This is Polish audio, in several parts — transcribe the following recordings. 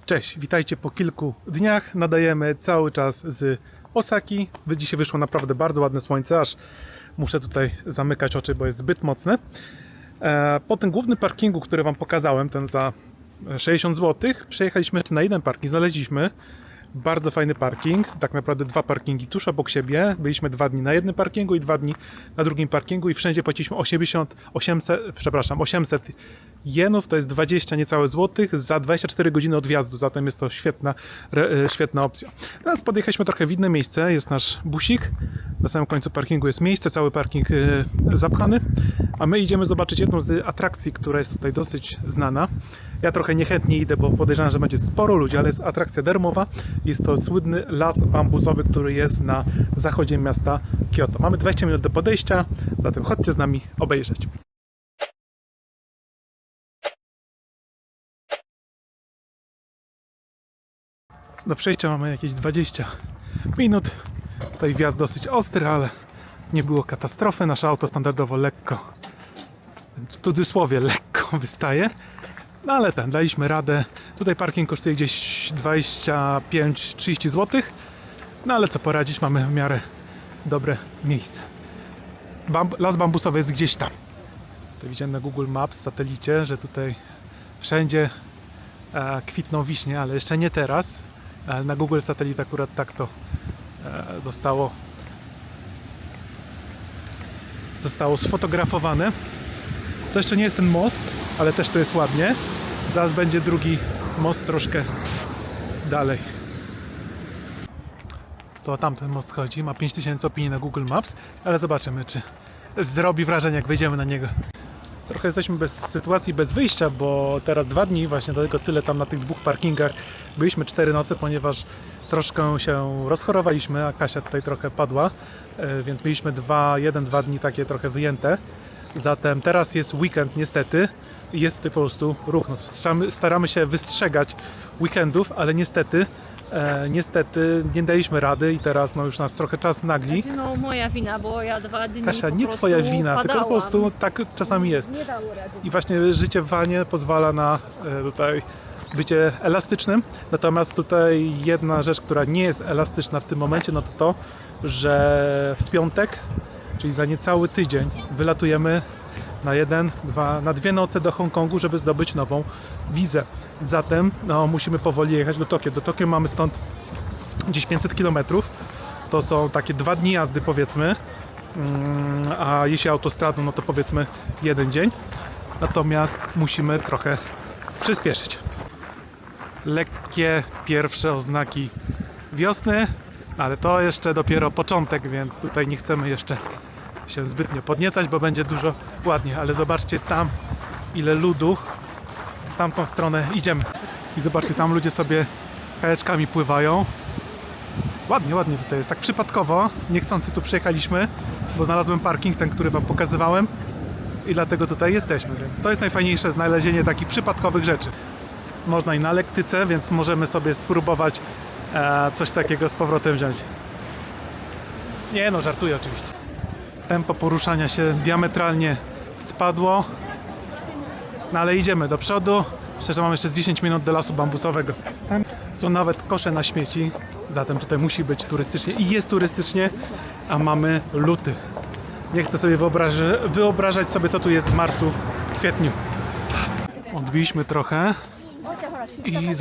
Cześć, witajcie po kilku dniach. Nadajemy cały czas z Osaki. Dzisiaj wyszło naprawdę bardzo ładne słońce, aż muszę tutaj zamykać oczy, bo jest zbyt mocne. Po tym głównym parkingu, który Wam pokazałem, ten za 60 zł, przejechaliśmy jeszcze na jeden parking, znaleźliśmy bardzo fajny parking, tak naprawdę dwa parkingi tuż obok siebie. Byliśmy 2 dni na jednym parkingu i 2 dni na drugim parkingu i wszędzie płaciliśmy 800 jenów, to jest 20 niecałe złotych za 24 godziny odjazdu, zatem jest to świetna opcja. Teraz podjechaliśmy trochę w inne miejsce, jest nasz busik, na samym końcu parkingu jest miejsce, cały parking zapchany, a my idziemy zobaczyć jedną z atrakcji, która jest tutaj dosyć znana. Ja trochę niechętnie idę, bo podejrzewam, że będzie sporo ludzi, ale jest atrakcja darmowa. Jest to słynny las bambusowy, który jest na zachodzie miasta Kyoto. Mamy 20 minut do podejścia, zatem chodźcie z nami obejrzeć. Do przejścia mamy jakieś 20 minut. Tutaj wjazd dosyć ostry, ale nie było katastrofy. Nasze auto standardowo lekko, w cudzysłowie lekko wystaje. No ale daliśmy radę. Tutaj parking kosztuje gdzieś 25-30 zł. No ale co poradzić, mamy w miarę dobre miejsce. Las bambusowy jest gdzieś tam. To widziałem na Google Maps, satelicie, że tutaj wszędzie kwitną wiśnie, ale jeszcze nie teraz. Ale na Google Satelit akurat tak to zostało sfotografowane. To jeszcze nie jest ten most, ale też to jest ładnie. Zaraz będzie drugi most troszkę dalej. To tamten most chodzi, ma 5000 opinii na Google Maps, ale zobaczymy, czy zrobi wrażenie, jak wejdziemy na niego. Trochę jesteśmy bez sytuacji, bez wyjścia, bo teraz 2 dni, właśnie dlatego tyle tam na tych 2 parkingach. Byliśmy 4 noce, ponieważ troszkę się rozchorowaliśmy, a Kasia tutaj trochę padła, więc mieliśmy 2 dni takie trochę wyjęte. Zatem teraz jest weekend niestety i jest tutaj po prostu ruch. No, staramy się wystrzegać weekendów, ale niestety nie daliśmy rady i teraz no, już nas trochę czas nagli. Znaczy, no moja wina, bo ja 2 dni Kasia, po nie prostu twoja wina, padałam. tylko po prostu tak czasami jest. Nie dało rady. I właśnie życie w vanie pozwala na tutaj bycie elastycznym. Natomiast tutaj jedna rzecz, która nie jest elastyczna w tym momencie, no to, że w piątek, czyli za niecały tydzień, wylatujemy na 2 noce do Hongkongu, żeby zdobyć nową wizę. Zatem no, musimy powoli jechać do Tokio. Do Tokio mamy stąd gdzieś 500 km. To są takie 2 dni jazdy, powiedzmy. A jeśli autostradą, no to powiedzmy 1 dzień. Natomiast musimy trochę przyspieszyć. Lekkie pierwsze oznaki wiosny, ale to jeszcze dopiero początek, więc tutaj nie chcemy jeszcze się zbytnio podniecać, bo będzie dużo ładniej, ale zobaczcie tam, ile ludu. W tamtą stronę idziemy i zobaczcie, tam ludzie sobie kajeczkami pływają. Ładnie tutaj jest, tak przypadkowo, niechcący tu przyjechaliśmy, bo znalazłem parking, ten, który Wam pokazywałem i dlatego tutaj jesteśmy, więc to jest najfajniejsze, znalezienie takich przypadkowych rzeczy. Można i na lektyce, więc możemy sobie spróbować coś takiego z powrotem wziąć. Nie no, żartuję oczywiście. Tempo poruszania się diametralnie spadło, no ale idziemy do przodu. Myślę, że mamy jeszcze z 10 minut do lasu bambusowego. Tam są nawet kosze na śmieci, zatem tutaj musi być turystycznie i jest turystycznie, a mamy luty. Nie chcę sobie wyobrażać sobie, co tu jest w marcu, kwietniu. Odbiliśmy trochę i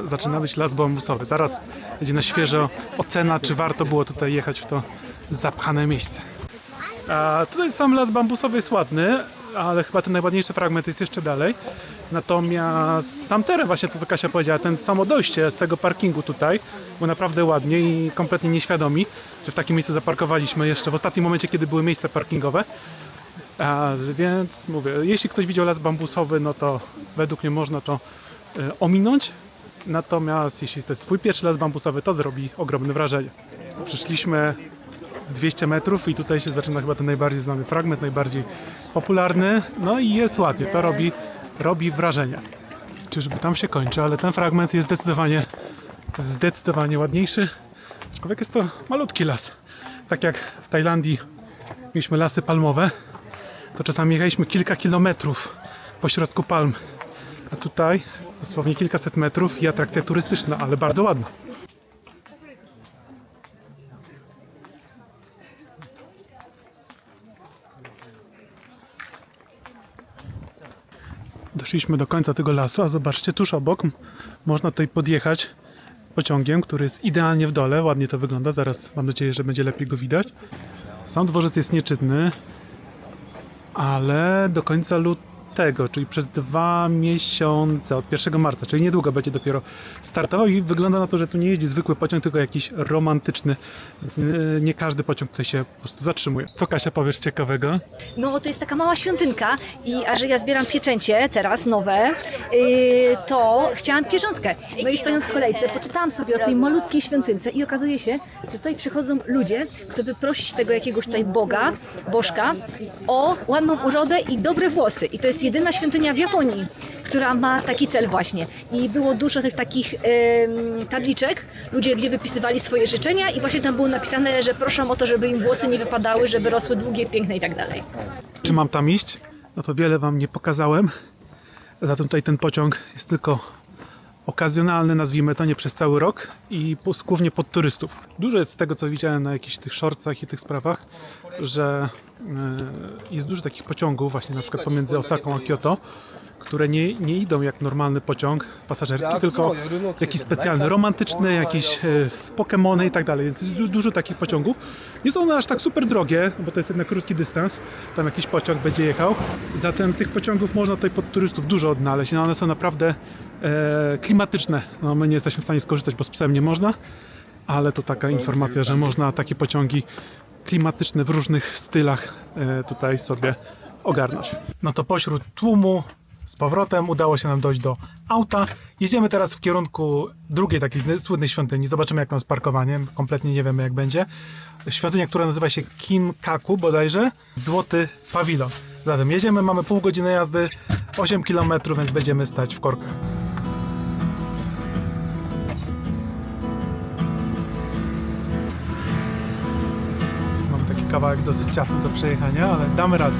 zaczyna być las bambusowy. Zaraz będzie na świeżo ocena, czy warto było tutaj jechać w to zapchane miejsce. A tutaj sam las bambusowy jest ładny, ale chyba ten najładniejszy fragment jest jeszcze dalej. Natomiast sam teren, właśnie to co Kasia powiedziała, ten samo dojście z tego parkingu tutaj było naprawdę ładnie i kompletnie nieświadomi, że w takim miejscu zaparkowaliśmy jeszcze w ostatnim momencie, kiedy były miejsca parkingowe. Więc mówię, jeśli ktoś widział las bambusowy, no to według mnie można to ominąć. Natomiast jeśli to jest Twój pierwszy las bambusowy, to zrobi ogromne wrażenie. Przyszliśmy z 200 metrów i tutaj się zaczyna chyba ten najbardziej znany fragment, najbardziej popularny. No i jest ładnie, to robi wrażenie. Czyżby tam się kończy, ale ten fragment jest zdecydowanie ładniejszy. Aczkolwiek jest to malutki las. Tak jak w Tajlandii mieliśmy lasy palmowe, to czasami jechaliśmy kilka kilometrów pośrodku palm. A tutaj dosłownie kilkaset metrów i atrakcja turystyczna, ale bardzo ładna. Doszliśmy do końca tego lasu, a zobaczcie, tuż obok można tutaj podjechać pociągiem, który jest idealnie w dole. Ładnie to wygląda, zaraz mam nadzieję, że będzie lepiej go widać. Sam dworzec jest nieczynny, ale do końca lutego, czyli przez 2 miesiące, od 1 marca, czyli niedługo będzie dopiero startował i wygląda na to, że tu nie jeździ zwykły pociąg, tylko jakiś romantyczny. Nie każdy pociąg tutaj się po prostu zatrzymuje. Co, Kasia, powiesz ciekawego? No to jest taka mała świątynka a że ja zbieram pieczęcie teraz nowe, to chciałam pieczątkę. No i stojąc w kolejce poczytałam sobie o tej malutkiej świątynce i okazuje się, że tutaj przychodzą ludzie, którzy prosić tego jakiegoś tutaj bożka o ładną urodę i dobre włosy. I to jest jedyna świątynia w Japonii, która ma taki cel właśnie. I było dużo tych takich tabliczek, ludzie gdzie wypisywali swoje życzenia i właśnie tam było napisane, że proszą o to, żeby im włosy nie wypadały, żeby rosły długie, piękne i tak dalej. Czy mam tam iść? No to wiele wam nie pokazałem. Zatem tutaj ten pociąg jest tylko okazjonalny, nazwijmy to, nie przez cały rok i głównie pod turystów. Dużo jest z tego, co widziałem na jakichś tych shortsach i tych sprawach, że jest dużo takich pociągów właśnie na przykład pomiędzy Osaką a Kyoto, które nie idą jak normalny pociąg pasażerski, tylko jakiś specjalny, romantyczny, jakieś Pokemony i tak dalej. Więc jest dużo takich pociągów. Nie są one aż tak super drogie, bo to jest jednak krótki dystans. Tam jakiś pociąg będzie jechał. Zatem tych pociągów można tutaj pod turystów dużo odnaleźć. No one są naprawdę klimatyczne. No, my nie jesteśmy w stanie skorzystać, bo z psem nie można. Ale to taka informacja, że można takie pociągi klimatyczne w różnych stylach tutaj sobie ogarnąć. No to pośród tłumu z powrotem udało się nam dojść do auta. Jedziemy teraz w kierunku drugiej takiej słynnej świątyni. Zobaczymy, jak tam z parkowaniem. Kompletnie nie wiemy, jak będzie. Świątynia, która nazywa się Kinkaku bodajże. Złoty Pawilon. Zatem jedziemy, mamy pół godziny jazdy, 8 km, więc będziemy stać w korkach. Mamy taki kawałek dosyć ciasny do przejechania, ale damy radę.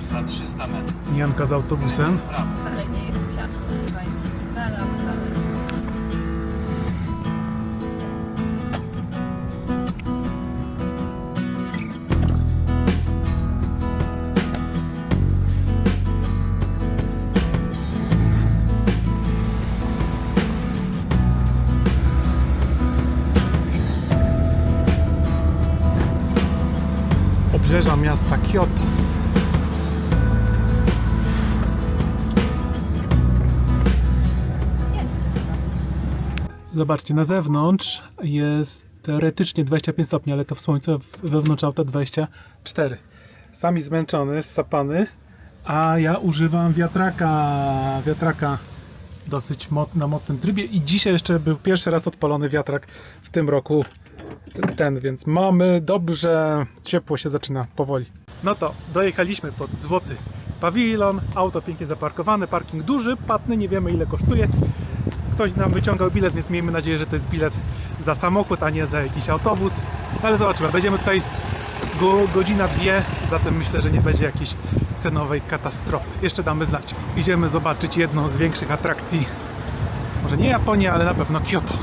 Za 300 metrów. Janka z autobusem. Wcale nie jest ciasno, słuchajcie. Wcale. Obrzeża miasta Kyoto. Zobaczcie, na zewnątrz jest teoretycznie 25 stopni, ale to w słońcu, wewnątrz auta 24. Sami zmęczony, zsapany, a ja używam wiatraka dosyć na mocnym trybie i dzisiaj jeszcze był pierwszy raz odpalony wiatrak w tym roku, więc mamy dobrze, ciepło się zaczyna powoli. No to dojechaliśmy pod Złoty Pawilon, auto pięknie zaparkowane, parking duży, płatny, nie wiemy ile kosztuje. Ktoś nam wyciągał bilet, więc miejmy nadzieję, że to jest bilet za samochód, a nie za jakiś autobus. Ale zobaczymy, będziemy tutaj godzina, dwie, zatem myślę, że nie będzie jakiejś cenowej katastrofy. Jeszcze damy znać. Idziemy zobaczyć jedną z większych atrakcji. Może nie Japonii, ale na pewno Kyoto.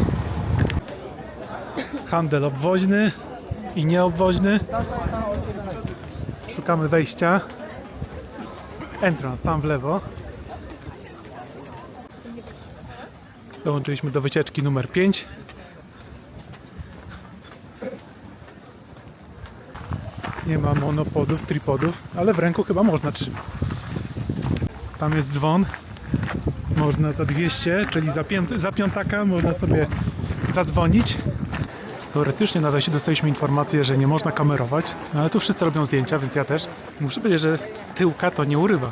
Handel obwoźny i nieobwoźny. Szukamy wejścia. Entrance tam w lewo. Dołączyliśmy do wycieczki numer 5. Nie ma monopodów, tripodów, ale w ręku chyba można trzymać. Tam jest dzwon. Można za 200, czyli za piątaka można sobie zadzwonić. Teoretycznie na wejściu dostaliśmy informację, że nie można kamerować, no ale tu wszyscy robią zdjęcia, więc ja też. Muszę powiedzieć, że tyłka to nie urywa.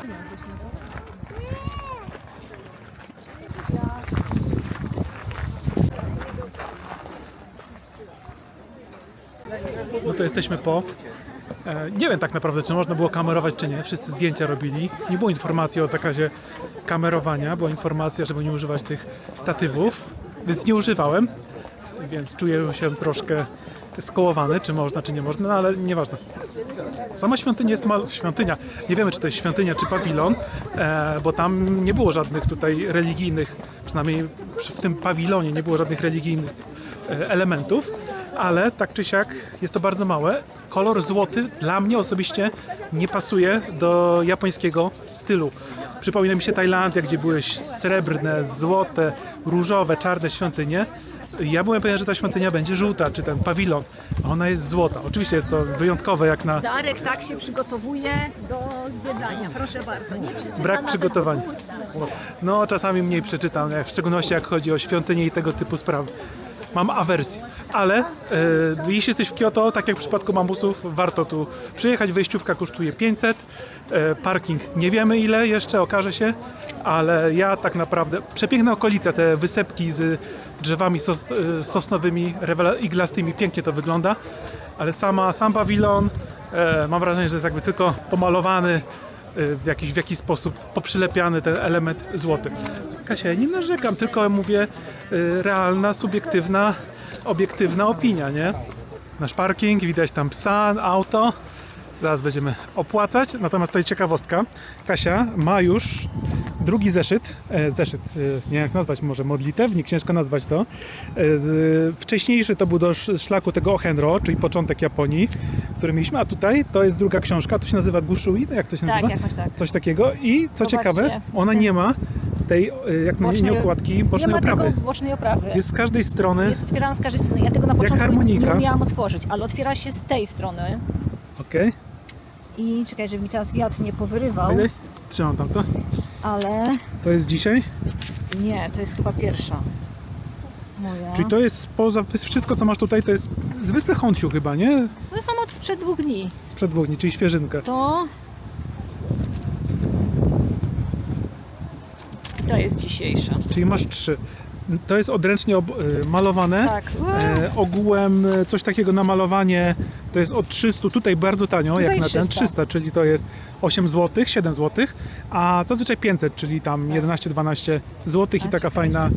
No to jesteśmy po. Nie wiem tak naprawdę, czy można było kamerować, czy nie. Wszyscy zdjęcia robili. Nie było informacji o zakazie kamerowania. Była informacja, żeby nie używać tych statywów, więc nie używałem. Więc czuję się troszkę skołowany, czy można, czy nie można, no ale nieważne. Sama świątynia jest świątynia. Nie wiemy, czy to jest świątynia, czy pawilon, bo tam nie było żadnych tutaj religijnych, przynajmniej przynajmniej w tym pawilonie nie było żadnych religijnych elementów, ale tak czy siak jest to bardzo małe. Kolor złoty dla mnie osobiście nie pasuje do japońskiego stylu. Przypomina mi się Tajlandia, gdzie były srebrne, złote, różowe, czarne świątynie. Ja byłem pewien, że ta świątynia będzie żółta, czy ten pawilon, a ona jest złota. Oczywiście jest to wyjątkowe jak na Darek tak się przygotowuje do zwiedzania. Proszę bardzo. Nie przeczyta brak nawet przygotowania. dwóch. No, czasami mniej przeczytam, w szczególności jak chodzi o świątynie i tego typu sprawy. Mam awersję, ale jeśli jesteś w Kyoto, tak jak w przypadku bambusów, warto tu przyjechać. Wejściówka kosztuje 500, parking nie wiemy ile jeszcze, okaże się, ale ja tak naprawdę, przepiękne okolice, te wysepki z drzewami sosnowymi, iglastymi, pięknie to wygląda, ale sam pawilon, mam wrażenie, że jest jakby tylko pomalowany, w jakiś sposób poprzylepiany ten element złoty. Kasia, ja nie narzekam, tylko mówię realna, subiektywna, obiektywna opinia, nie? Nasz parking, widać tam psa, auto. Zaraz będziemy opłacać. Natomiast tutaj ciekawostka. Kasia ma już drugi zeszyt, nie wiem jak nazwać, może modlitewnik, ciężko nazwać to. Wcześniejszy to był do szlaku tego Ohenro, czyli początek Japonii, który mieliśmy, a tutaj to jest druga książka, to się nazywa Gushui, jak to się nazywa? Tak, jakoś tak. Coś takiego i co Zobaczcie. ciekawe, ona nie ma tej, jak nie okładki, bocznej nie ma oprawy. tego bocznej oprawy. Jest z każdej strony. Jest otwierana z każdej strony. Ja tego na początku harmonika. nie umiałam otworzyć, ale otwiera się z tej strony. Okej. I czekaj, żeby mi teraz wiatr nie powyrywał, Okay. Trzymam tam to. ale To jest dzisiaj. nie, to jest chyba pierwsza moja. Czyli to jest poza wszystko co masz tutaj, to jest z wyspy Honshu chyba, nie? To są od sprzed 2 dni. Sprzed 2 dni, czyli świeżynka. To jest dzisiejsza. Czyli masz 3. To jest odręcznie malowane. Tak. Ogółem coś takiego na malowanie to jest od 300, tutaj bardzo tanio, Tutaj jak na ten 300. 300, czyli to jest 8 zł, 7 zł, a zazwyczaj 500, czyli tam 11-12 zł i taka fajna,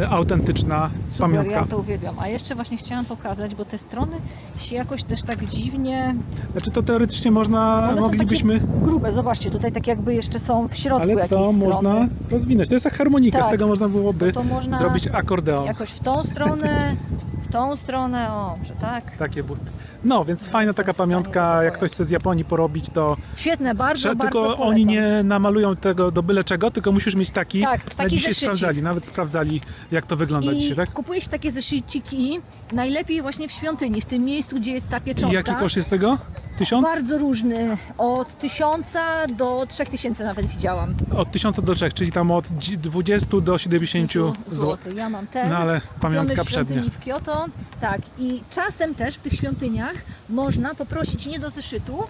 autentyczna Super, pamiątka. ja to uwielbiam. A jeszcze właśnie chciałam pokazać, bo te strony się jakoś też tak dziwnie... Znaczy to teoretycznie można, One są moglibyśmy, takie grube, zobaczcie, tutaj tak jakby jeszcze są w środku ale jakieś to strony. można rozwinąć. To jest jak harmonika, Tak. z tego można byłoby To można zrobić akordeon. jakoś w tą stronę, o, że tak. Takie buty. No, więc fajna jestem taka w stanie pamiątka, tego jak ktoś chce z Japonii porobić, to Świetne, bardzo tylko polecam. oni nie namalują tego do byle czego, tylko musisz mieć taki. Tak, na taki dzisiaj zeszycik. sprawdzali, nawet sprawdzali jak to wygląda I dzisiaj, tak? kupujesz takie zeszyciki, najlepiej właśnie w świątyni, w tym miejscu, gdzie jest ta I pieczątka. jaki koszt jest tego? 1000? Bardzo różny, od 1000 do 3000 nawet widziałam. Od 1000 do 3, czyli tam od 20 do 70 zł. Ja mam ten. No ale pamiątka kupiony w przednia. świątyni w Kyoto. Tak, i czasem też w tych świątyniach można poprosić nie do zeszytu,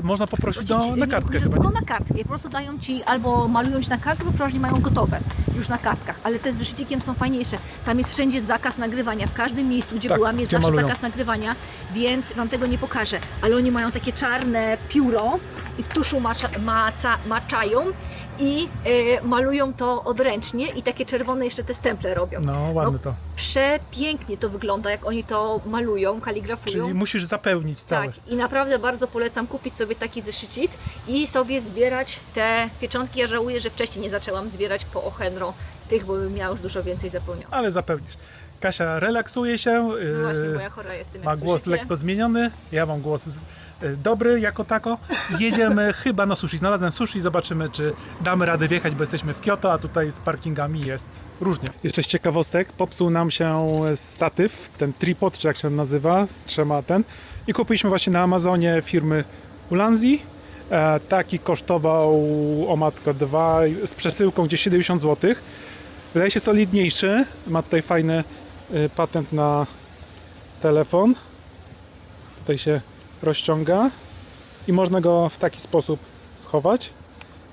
Można poprosić na nie, kartkę nie, chyba. tylko Nie? na kartkę. I po prostu dają ci albo malują ci na kartkę, albo przeważnie mają gotowe już na kartkach. Ale te z zeszycikiem są fajniejsze. Tam jest wszędzie zakaz nagrywania. W każdym miejscu, gdzie Tak, byłam, jest gdzie zawsze malują. zakaz nagrywania, więc wam tego nie pokażę. Ale oni mają takie czarne pióro i w tuszu maczają i malują to odręcznie i takie czerwone jeszcze te stemple robią. No, ładne to. Przepięknie to wygląda, jak oni to malują, kaligrafują. Czyli musisz zapełnić całe. Tak, i naprawdę bardzo polecam kupić sobie taki zeszycik i sobie zbierać te pieczątki. Ja żałuję, że wcześniej nie zaczęłam zbierać po Ohenro tych, bo bym miała już dużo więcej zapełnione. Ale zapełnisz. Kasia relaksuje się. No właśnie, bo ja chora jestem, jak Ma głos słyszycie. lekko zmieniony, ja mam głos dobry jako tako. Jedziemy chyba na sushi. Znalazłem sushi, zobaczymy czy damy radę wjechać, bo jesteśmy w Kyoto, a tutaj z parkingami jest różnie. Jeszcze z ciekawostek, popsuł nam się statyw, ten tripod, czy jak się nazywa, z 3 i kupiliśmy właśnie na Amazonie firmy Ulanzi. Taki kosztował, o matko, 2 z przesyłką gdzieś 70 zł. Wydaje się solidniejszy, ma tutaj fajny patent na telefon. Tutaj się rozciąga i można go w taki sposób schować.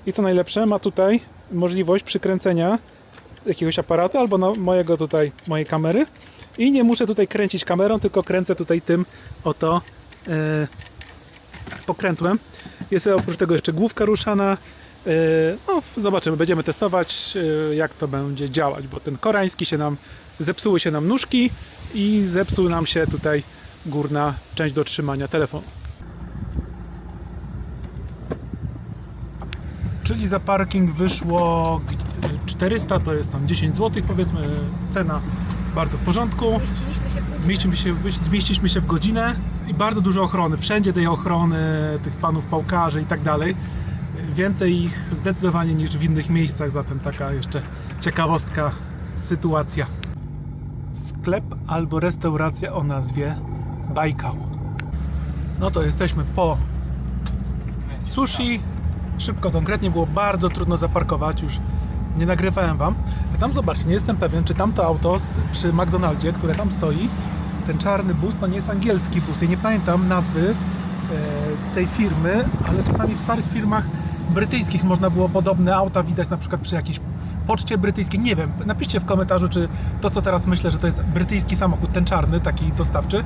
I co najlepsze, ma tutaj możliwość przykręcenia jakiegoś aparatu albo mojej kamery. I nie muszę tutaj kręcić kamerą, tylko kręcę tutaj tym oto pokrętłem. Jest oprócz tego jeszcze główka ruszana. No, zobaczymy, będziemy testować jak to będzie działać, bo ten koreański zepsuły się nam nóżki i zepsuł nam się tutaj górna część do trzymania telefonu. Czyli za parking wyszło 400, to jest tam 10 zł, powiedzmy, cena bardzo w porządku. Zmieściliśmy się w godzinę i bardzo dużo ochrony, wszędzie tej ochrony, tych panów pałkarzy i tak dalej. Więcej ich zdecydowanie niż w innych miejscach, zatem taka jeszcze ciekawostka, sytuacja. Sklep albo restauracja o nazwie Bajkał. No to jesteśmy po sushi. Szybko, konkretnie, było bardzo trudno zaparkować, już nie nagrywałem wam. A tam zobaczcie, nie jestem pewien, czy tamto auto przy McDonaldzie, które tam stoi, ten czarny bus, to nie jest angielski bus. Ja nie pamiętam nazwy tej firmy, ale czasami w starych firmach brytyjskich można było podobne auta widać, na przykład przy jakiejś poczcie brytyjskiej. Nie wiem, napiszcie w komentarzu, czy to, co teraz myślę, że to jest brytyjski samochód, ten czarny, taki dostawczy,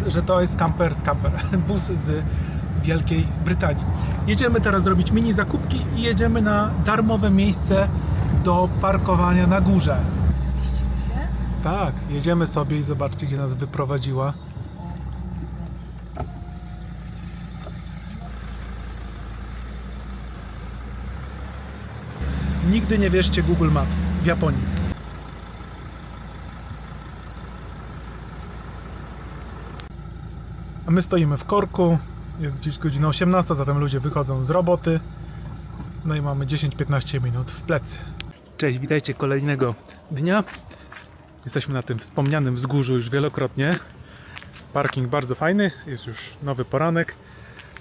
że to jest camper, bus z Wielkiej Brytanii. Jedziemy teraz zrobić mini zakupki i jedziemy na darmowe miejsce do parkowania na górze. Zmieścimy się. Tak, jedziemy sobie i zobaczcie, gdzie nas wyprowadziła. Nigdy nie wierzcie Google Maps w Japonii. A my stoimy w korku. Jest dziś godzina 18, zatem ludzie wychodzą z roboty. No i mamy 10-15 minut w plecy. Cześć, witajcie kolejnego dnia. Jesteśmy na tym wspomnianym wzgórzu już wielokrotnie. Parking bardzo fajny, jest już nowy poranek.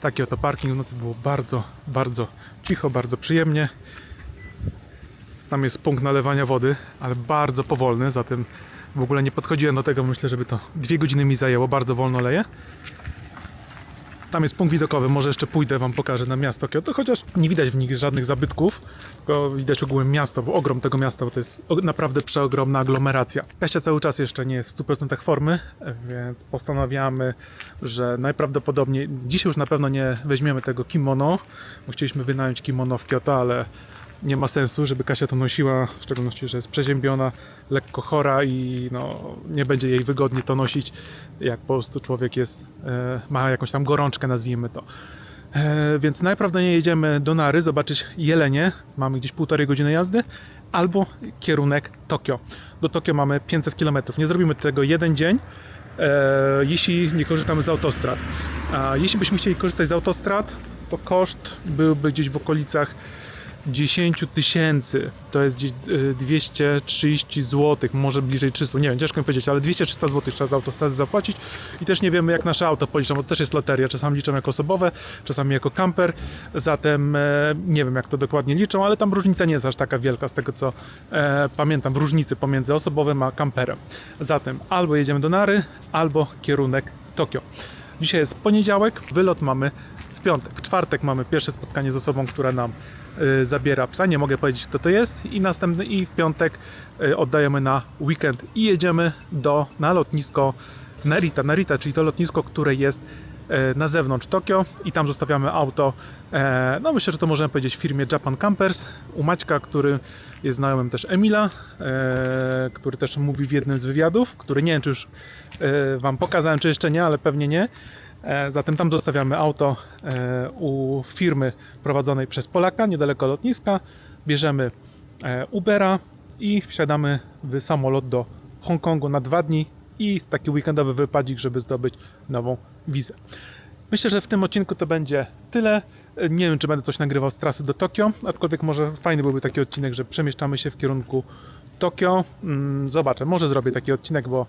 Taki oto parking w nocy, było bardzo, bardzo cicho, bardzo przyjemnie. Tam jest punkt nalewania wody, ale bardzo powolny, zatem w ogóle nie podchodziłem do tego, myślę, żeby to 2 godziny mi zajęło, bardzo wolno leje. Tam jest punkt widokowy, może jeszcze pójdę, wam pokażę na miasto Kyoto, chociaż nie widać w nich żadnych zabytków, tylko widać ogółem miasto, bo ogrom tego miasta, bo to jest naprawdę przeogromna aglomeracja. Kasia cały czas jeszcze nie jest w 100% formy, więc postanawiamy, że najprawdopodobniej dzisiaj już na pewno nie weźmiemy tego kimono, bo chcieliśmy wynająć kimono w Kyoto, ale nie ma sensu, żeby Kasia to nosiła, w szczególności, że jest przeziębiona, lekko chora i no, nie będzie jej wygodnie to nosić, jak po prostu człowiek jest, ma jakąś tam gorączkę, nazwijmy to. Więc najprawdopodobniej jedziemy do Nary, zobaczyć jelenie, mamy gdzieś 1,5 godziny jazdy, albo kierunek Tokio. Do Tokio mamy 500 km, nie zrobimy tego jeden dzień, jeśli nie korzystamy z autostrad. A jeśli byśmy chcieli korzystać z autostrad, to koszt byłby gdzieś w okolicach 10 000, to jest gdzieś 230 zł, może bliżej 300, nie wiem, ciężko mi powiedzieć, ale 200-300 zł trzeba za autostradę zapłacić i też nie wiemy, jak nasze auto policzą, bo to też jest loteria, czasami liczą jako osobowe, czasami jako camper, zatem nie wiem, jak to dokładnie liczą, ale tam różnica nie jest aż taka wielka z tego, co pamiętam, w różnicy pomiędzy osobowym a camperem. Zatem albo jedziemy do Nary, albo kierunek Tokio. Dzisiaj jest poniedziałek, wylot mamy w piątek. W czwartek mamy pierwsze spotkanie z osobą, która nam zabiera psa, nie mogę powiedzieć, kto to jest, i w piątek oddajemy na weekend i jedziemy na lotnisko Narita, czyli to lotnisko, które jest na zewnątrz Tokio i tam zostawiamy auto, no myślę, że to możemy powiedzieć w firmie Japan Campers, u Maćka, który jest znajomym też Emila, który też mówi w jednym z wywiadów, który nie wiem, czy już wam pokazałem, czy jeszcze nie, ale pewnie nie. Zatem tam zostawiamy auto u firmy prowadzonej przez Polaka, niedaleko lotniska. Bierzemy Ubera i wsiadamy w samolot do Hongkongu na 2 dni i taki weekendowy wypadzik, żeby zdobyć nową wizę. Myślę, że w tym odcinku to będzie tyle. Nie wiem, czy będę coś nagrywał z trasy do Tokio, aczkolwiek może fajny byłby taki odcinek, że przemieszczamy się w kierunku Tokio. Zobaczę, może zrobię taki odcinek, bo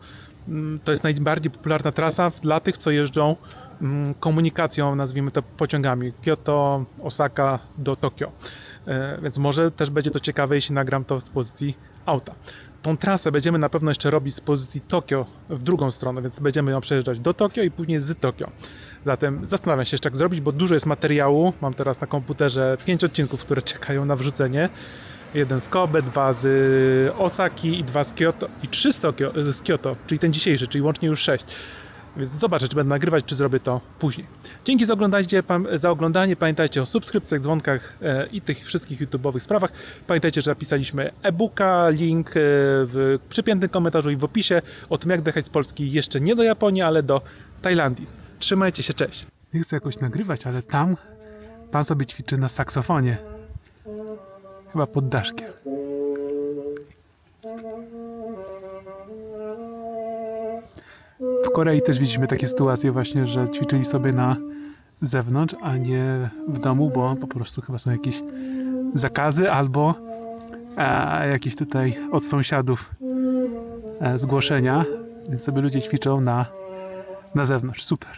to jest najbardziej popularna trasa dla tych, co jeżdżą komunikacją, nazwijmy to pociągami, Kyoto, Osaka do Tokio. Więc może też będzie to ciekawe, jeśli nagram to z pozycji auta. Tą trasę będziemy na pewno jeszcze robić z pozycji Tokio w drugą stronę, więc będziemy ją przejeżdżać do Tokio i później z Tokio. Zatem zastanawiam się jeszcze, jak zrobić, bo dużo jest materiału. Mam teraz na komputerze 5 odcinków, które czekają na wrzucenie. 1 z Kobe, 2 z Osaki i 2 z Kyoto i 3 z Kyoto, czyli ten dzisiejszy, czyli łącznie już 6. Więc zobaczę, czy będę nagrywać, czy zrobię to później. Dzięki za oglądanie. Pamiętajcie o subskrypcjach, dzwonkach i tych wszystkich YouTube'owych sprawach. Pamiętajcie, że napisaliśmy e-booka, link w przypiętym komentarzu i w opisie o tym, jak dojechać z Polski jeszcze nie do Japonii, ale do Tajlandii. Trzymajcie się, cześć. Nie chcę jakoś nagrywać, ale tam pan sobie ćwiczy na saksofonie. Chyba pod daszkiem. W Korei też widzimy takie sytuacje właśnie, że ćwiczyli sobie na zewnątrz, a nie w domu, bo po prostu chyba są jakieś zakazy albo jakieś tutaj od sąsiadów zgłoszenia, więc sobie ludzie ćwiczą na zewnątrz. Super.